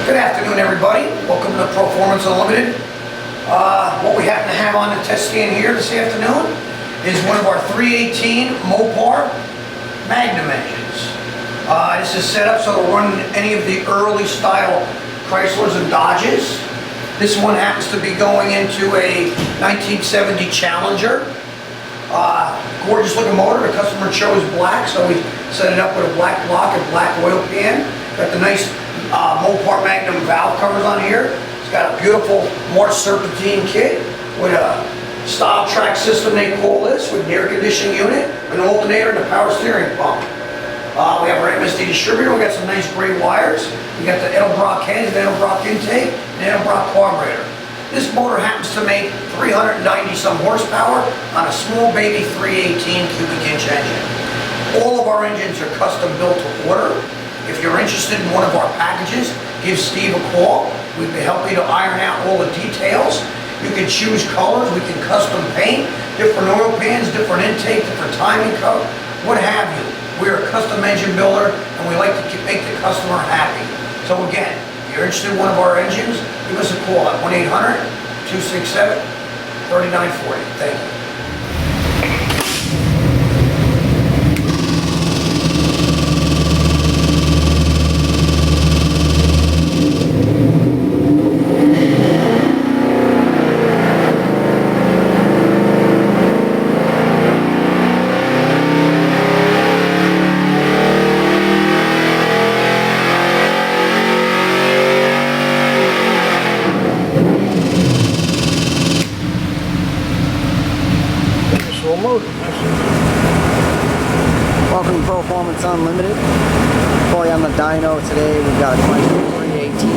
Good afternoon, everybody. Welcome to Proformance Unlimited. What we happen to have on the test stand here this afternoon is one of our 318 Mopar Magnum engines. This is set up so it'll run any of the early style Chryslers and Dodges. This one happens to be going into a 1970 Challenger. Gorgeous looking motor. The customer chose black, so we set it up with a black block and black oil pan. Got the nice Mopar Magnum valve covers on here. It's got a beautiful March Serpentine kit with a style track system, they call this, with an air conditioning unit, an alternator, and a power steering pump. We have our MSD distributor. We got some nice gray wires. We got the Edelbrock heads, the Edelbrock intake, and the Edelbrock carburetor. This motor happens to make 390 some horsepower on a small baby 318 cubic inch engine. All of our engines are custom built to order. If you're interested in one of our packages, give Steve a call. We'd be happy to iron out all the details. You can choose colors. We can custom paint, different oil pans, different intake, different timing code, what have you. We're a custom engine builder, and we like to make the customer happy. So again, if you're interested in one of our engines, give us a call at 1-800-267-3940. Thank you. Motor. Welcome to Proformance Unlimited. For you on the dyno today, we've got a Chrysler 318.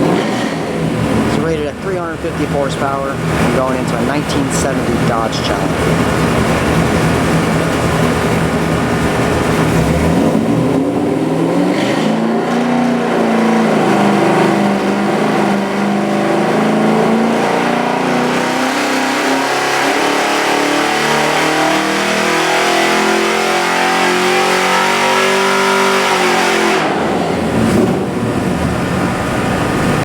It's rated at 350 horsepower and going into a 1970 Dodge Challenger.